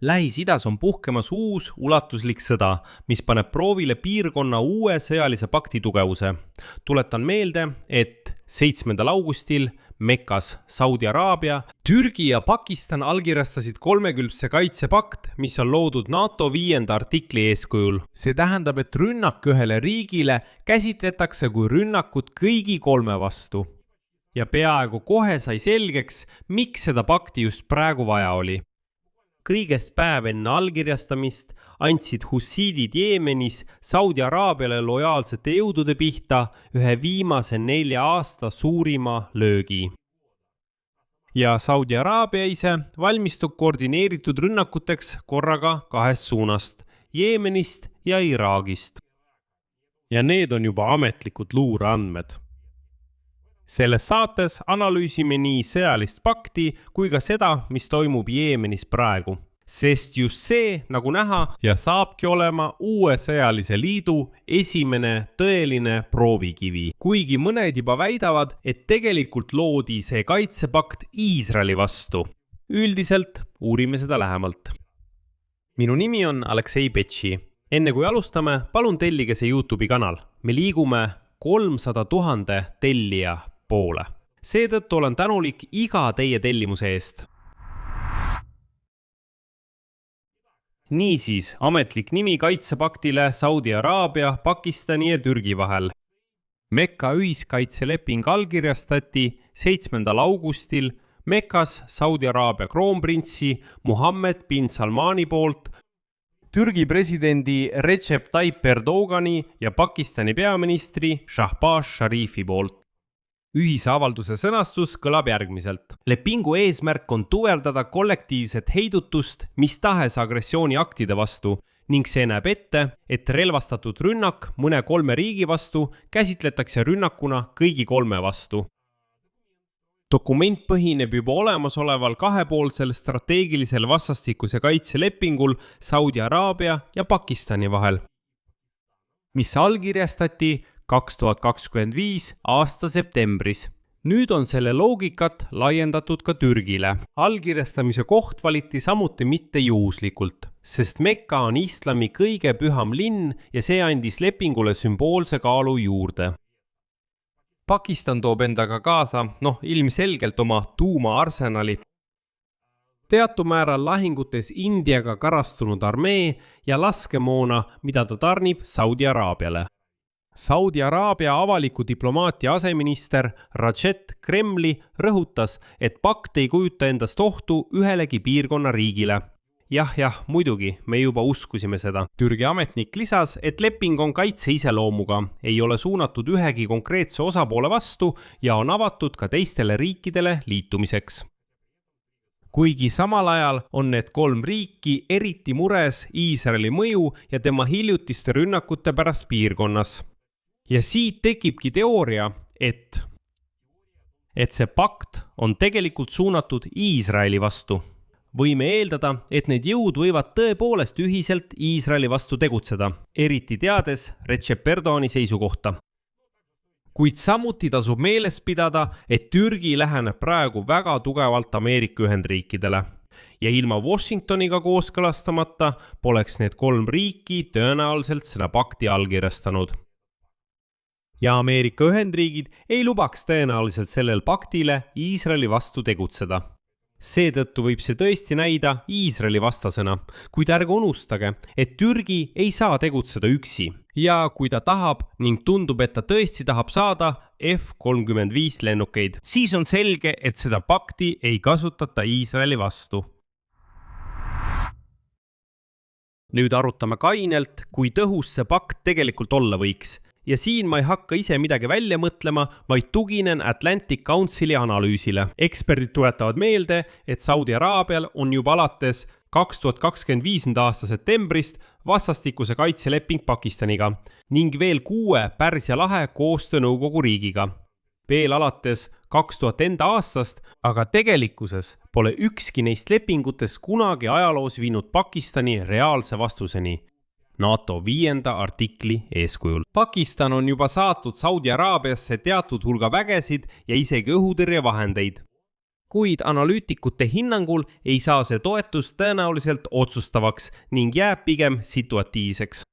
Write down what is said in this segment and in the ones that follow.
Lähis-Idas on puhkemas uus ulatuslik sõda, mis paneb proovile piirkonna uue sõjalise pakti tugevuse. Tuletan meelde, et 7. augustil Mekkas Saudi Araabia, Türgi ja Pakistan allkirjastasid kolmekülgse kaitsepakt, mis on loodud NATO 5. artikli eeskujul. See tähendab, et rünnak ühele riigile käsitletakse kui rünnakut kõigi kolme vastu. Ja peaaegu kohe sai selgeks, miks seda pakti just praegu vaja oli. Kõigest päev enne allkirjastamist andsid hussiidid Jeemenis Saudi Araabiale lojaalsete jõudude pihta ühe viimase 4 aasta suurima löögi. Ja Saudi Araabia ise valmistub koordineeritud rünnakuteks korraga 2 suunast, Jeemenist ja Iraagist. Ja need on juba ametlikud luureandmed. Selles saates analüüsime nii sõjalist pakti kui ka seda, mis toimub Jeemenis praegu. Sest just see, nagu näha, ja saabki olema uue sõjalise liidu esimene tõeline proovikivi. Kuigi mõned juba väidavad, et tegelikult loodi see kaitsepakt Iisraeli vastu. Üldiselt uurime seda lähemalt. Minu nimi on Aleksei Betši. Enne kui alustame, palun tellige see YouTube'i kanal. Me liigume 300 000 tellija poole. Seetõttu olen tänulik iga teie tellimuse eest. Niisiis, ametlik nimi kaitsepaktile Saudi Araabia, Pakistani ja Türgi vahel. Mekka ühiskaitseleping allkirjastati 7. augustil Mekkas Saudi Araabia kroonprinssi Muhammad bin Salmani poolt, Türgi presidendi Recep Tayyip Erdogani ja Pakistani peaministri Shahbaz Sharifi poolt. Ühise avalduse sõnastus kõlab järgmiselt. Lepingu eesmärk on tugevdada kollektiivset heidutust mis tahes agressiooniaktide vastu ning see näeb ette, et relvastatud rünnak mõne 3 riigi vastu käsitletakse rünnakuna kõigi 3 vastu. Dokument põhineb juba olemasoleval kahepoolsel strateegilisel vastastikuse kaitselepingul Saudi Araabia ja Pakistani vahel, mis allkirjastati 2025 aasta septembris. Nüüd on selle loogikat laiendatud ka Türgile. Allkirjastamise koht valiti samuti mitte juhuslikult, sest Mekka on islami kõige püham linn ja see andis lepingule sümboolse kaalu juurde. Pakistan toob endaga kaasa, ilmselgelt oma tuumaarsenali, teatud määral lahingutes Indiaga karastunud armee ja laskemoona, mida ta tarnib Saudi Araabiale. Saudi Araabia avaliku diplomaatia aseminister Rachet Kremli rõhutas, et pakt ei kujuta endast ohtu ühelegi piirkonna riigile. Jah, muidugi, me juba uskusime seda. Türgi ametnik lisas, et leping on kaitse iseloomuga, ei ole suunatud ühegi konkreetse osapoole vastu ja on avatud ka teistele riikidele liitumiseks. Kuigi samal ajal on need 3 riiki eriti mures Iisraeli mõju ja tema hiljutiste rünnakute pärast piirkonnas. Ja siit tekibki teooria, et see pakt on tegelikult suunatud Iisraeli vastu. Võime eeldada, et need jõud võivad tõepoolest ühiselt Iisraeli vastu tegutseda, eriti teades Recep Erdogani seisukohta. Kuid samuti tasub meeles pidada, et Türgi läheneb praegu väga tugevalt Ameerika Ühendriikidele. Ja ilma Washingtoniga kooskõlastamata poleks need 3 riiki tõenäoliselt seda pakti allkirjastanud. Ja Ameerika Ühendriigid ei lubaks tõenäoliselt sellel paktile Iisraeli vastu tegutseda. Seetõttu võib see tõesti näida Iisraeli vastasena, kuid ärge unustage, et Türgi ei saa tegutseda üksi. Ja kui ta tahab ning tundub, et ta tõesti tahab saada F-35 lennukeid, siis on selge, et seda pakti ei kasutata Iisraeli vastu. Nüüd arutame kainelt, kui tõhus see pakt tegelikult olla võiks. Ja siin ma ei hakka ise midagi välja mõtlema, vaid tuginen Atlantic Councili analüüsile. Eksperdid tuletavad meelde, et Saudi Araabial on juba alates 2025. aasta septembrist vastastikuse kaitseleping Pakistaniga ning veel 6 Pärsia lahe koostöönõukogu riigiga. Veel alates 2000. aastast, aga tegelikkuses pole ükski neist lepingutest kunagi ajaloos viinud Pakistani reaalse vastuseni. NATO 5. artikli eeskujul. Pakistan on juba saatnud Saudi Araabiasse teatud hulga vägesid ja isegi õhutõrjevahendeid. kuid analüütikute hinnangul ei saa see toetus tõenäoliselt otsustavaks ning jääb pigem situatiivseks.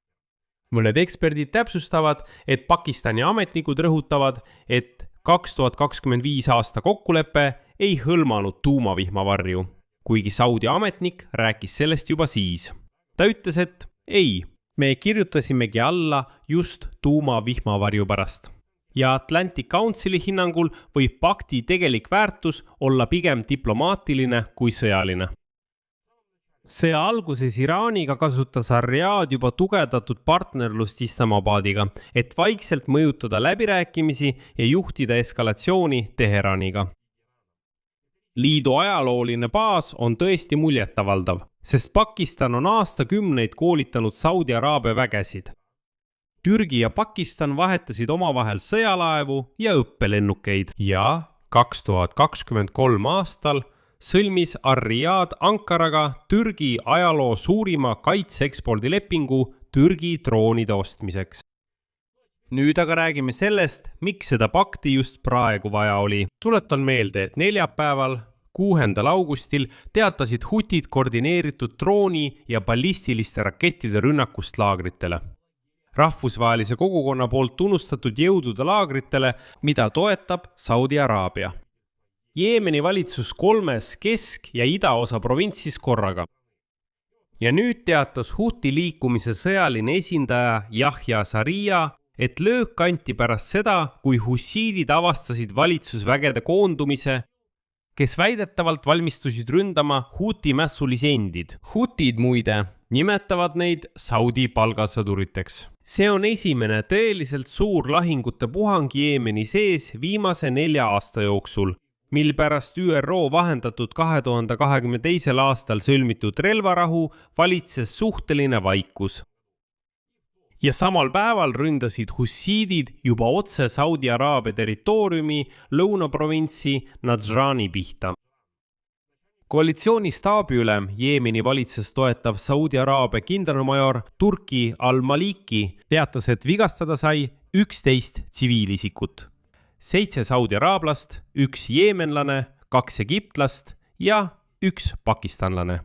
Mõned eksperdid täpsustavad, et Pakistani ametnikud rõhutavad, et 2025 aasta kokkulepe ei hõlmanud tuumavihmavarju, kuigi Saudi ametnik rääkis sellest juba siis. Ta ütles, et ei, me kirjutasimegi alla just tuumavihmavarju pärast. Ja Atlantic Councili hinnangul võib pakti tegelik väärtus olla pigem diplomaatiline kui sõjaline. Sõja alguses Iraaniga kasutas Ar-Riyad juba tugevdatud partnerlust Islamabadiga, et vaikselt mõjutada läbirääkimisi ja juhtida eskalatsiooni Teheraniga. Liidu ajalooline baas on tõesti muljetavaldav, sest Pakistan on aastakümneid koolitanud Saudi Araabia vägesid. Türgi ja Pakistan vahetasid omavahel sõjalaevu ja õppelennukeid ja 2023 aastal sõlmis Ar-Riyad Ankaraga Türgi ajaloo suurima kaitseekspordilepingu Türgi droonide ostmiseks. Nüüd aga räägime sellest, miks seda pakti just praegu vaja oli. Tuletan meelde, et neljapäeval, 6. augustil teatasid hutid koordineeritud drooni ja ballistiliste rakettide rünnakust laagritele. Rahvusvahelise kogukonna poolt tunnustatud jõudude laagritele, mida toetab Saudi Araabia. Jeemeni valitsus 3 kesk- ja idaosa provintsis korraga. Ja nüüd teatas Huti liikumise sõjaline esindaja Yahya Sarija, et löök anti pärast seda, kui hussiidid avastasid valitsusvägede koondumise, kes väidetavalt valmistusid ründama Huti mässulisi endid. Hutid muide nimetavad neid Saudi palgasõduriteks. See on esimene tõeliselt suur lahingute puhang Jeemeni sees viimase 4 aasta jooksul, mil pärast ÜRO vahendatud 2022. aastal sõlmitud relvarahu valitses suhteline vaikus. Ja samal päeval ründasid hussiidid juba otse Saudi Araabia territooriumi lõunaprovintsi Najrani pihta. Koalitsiooni staabiülem Jeemeni valitses toetav Saudi Araabia kindralmajor Turki al-Maliki teatas, et vigastada sai 11 tsiviilisikut. 7 Saudi araablast, 1 jeemenlane, 2 egiptlast ja 1 pakistanlane.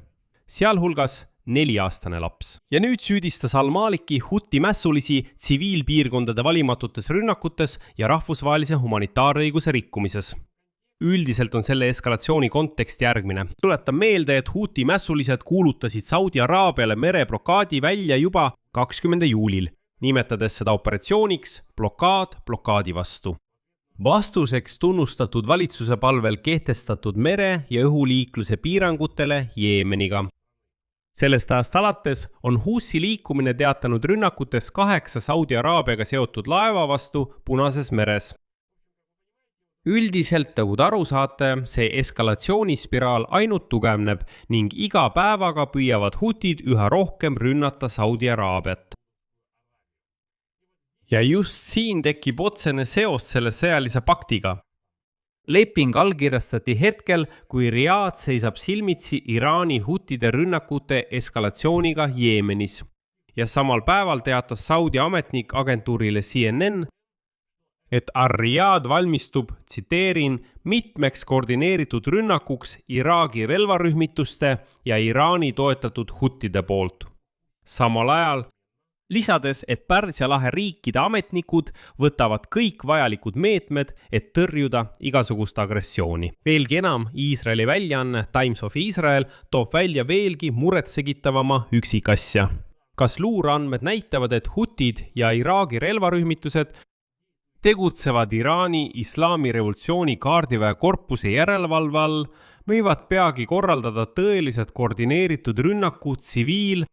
Sealhulgas 4-aastane laps. Ja nüüd süüdistas al-Maliki Huti mässulisi tsiviilpiirkondade valimatutes rünnakutes ja rahvusvahelise humanitaarõiguse rikkumises. Üldiselt on selle eskalatsiooni kontekst järgmine. Tuletan meelde, et Huti mässulised kuulutasid Saudi Araabiale mereblokaadi välja juba 20. juulil, nimetades seda operatsiooniks blokaadi vastu. Vastuseks tunnustatud valitsuse palvel kehtestatud mere- ja õhuliikluse piirangutele Jeemeniga. Sellest ajast alates on Husi liikumine teatanud rünnakutes 8 Saudi Araabiaga seotud laeva vastu Punases meres. Üldiselt, nagu te aru saate, see eskalatsioonispiraal ainult tugevneb ning iga päevaga püüavad hutid üha rohkem rünnata Saudi Araabiat. Ja just siin tekib otsene seos selle sõjalise paktiga. Leping allkirjastati hetkel, kui Riyad seisab silmitsi Iraani hutide rünnakute eskalatsiooniga Jeemenis. Ja samal päeval teatas Saudi ametnik agentuurile CNN, et Ar-Riyad valmistub, tsiteerin, mitmeks koordineeritud rünnakuks Iraagi relvarühmituste ja Iraani toetatud huttide poolt. Samal ajal lisades, et Pärsia lahe riikide ametnikud võtavad kõik vajalikud meetmed, et tõrjuda igasugust agressiooni. Veelgi enam, Iisraeli väljaanne Times of Israel toob välja veelgi muretsekitavama üksikasja. Kas luureandmed näitavad, et hutid ja Iraagi relvarühmitused tegutsevad Iraani islaamirevolutsiooni kaardiväe korpuse järelevalve all, võivad peagi korraldada tõeliselt koordineeritud rünnaku tsiviil,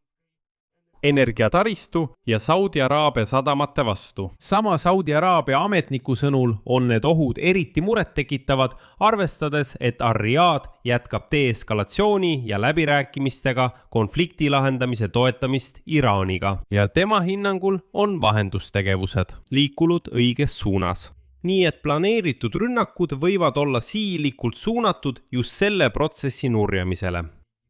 energiataristu ja Saudi Araabia sadamate vastu. Sama Saudi Araabia ametniku sõnul on need ohud eriti murettekitavad, arvestades, et Ar-Riyad jätkab deeskalatsiooni ja läbirääkimistega konflikti lahendamise toetamist Iraaniga. Ja tema hinnangul on vahendustegevused liikunud õiges suunas. Nii et planeeritud rünnakud võivad olla sihilikult suunatud just selle protsessi nurjamisele.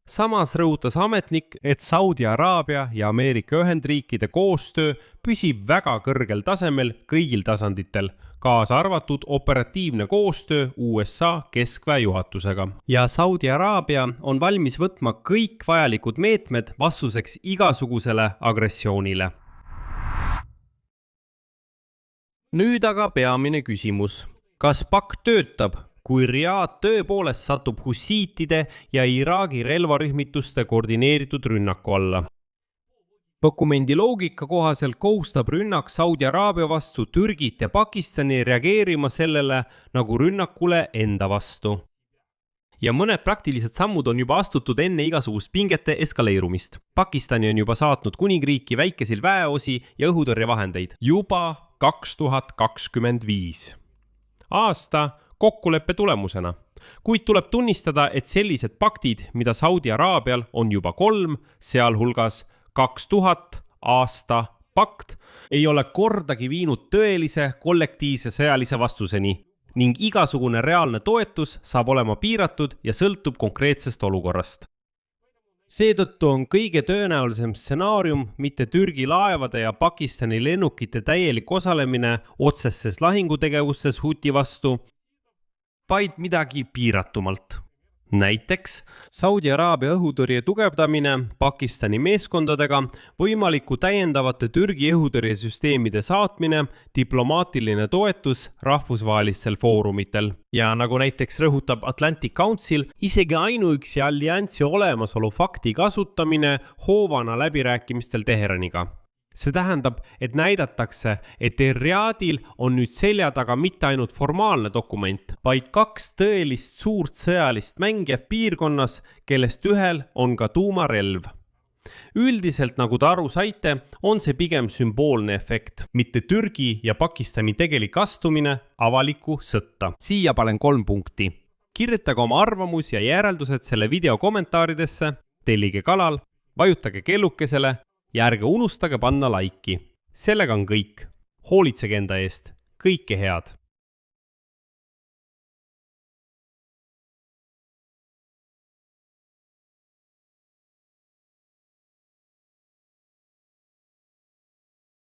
samas rõhutas ametnik, et Saudi Araabia ja Ameerika Ühendriikide koostöö püsib väga kõrgel tasemel kõigil tasanditel, kaasa arvatud operatiivne koostöö USA keskväe juhatusega. Ja Saudi Araabia on valmis võtma kõik vajalikud meetmed vastuseks igasugusele agressioonile. Nüüd aga peamine küsimus. Kas pakt töötab, kui Riad tõepoolest satub hussiitide ja Iraagi relvarühmituste koordineeritud rünnaku alla? Dokumendi loogika kohaselt kohustab rünnak Saudi Araabia vastu Türgit ja Pakistani reageerima sellele nagu rünnakule enda vastu. Ja mõned praktilised sammud on juba astutud enne igasugust pingete eskaleerumist. Pakistani on juba saatnud kuningriiki väikesil väeosi ja õhutõrjevahendeid. Juba 2025. Aasta kokkuleppe tulemusena. Kuid tuleb tunnistada, et sellised paktid, mida Saudi Araabial on juba 3, sealhulgas 2000 aasta pakt, ei ole kordagi viinud tõelise kollektiivse sõjalise vastuseni ning igasugune reaalne toetus saab olema piiratud ja sõltub konkreetsest olukorrast. Seetõttu on kõige tõenäolisem stsenaarium mitte Türgi laevade ja Pakistani lennukite täielik osalemine otsestes lahingutegevustes Huti vastu, vaid midagi piiratumalt. Näiteks Saudi Araabia õhutõrje tugevdamine Pakistani meeskondadega, võimaliku täiendavate Türgi õhutõrjesüsteemide saatmine, diplomaatiline toetus rahvusvahelistel foorumitel. Ja nagu näiteks rõhutab Atlantic Council, isegi ainuüksi alliansi olemasolu fakti kasutamine hoovana läbirääkimistel Teheraniga. See tähendab, et näidatakse, et Riadil on nüüd selja taga mitte ainult formaalne dokument, vaid 2 tõelist suurt sõjalist mängijat piirkonnas, kellest ühel on ka tuumarelv. Üldiselt, nagu te aru saite, on see pigem sümboolne efekt, mitte Türgi ja Pakistani tegelik astumine avalikku sõtta. Siia panen 3 punkti. Kirjutage oma arvamus ja järeldused selle video kommentaaridesse, tellige kanal, vajutage kellukesele ja ärge unustage panna laiki. Sellega on kõik. Hoolitsege enda eest. Kõike head!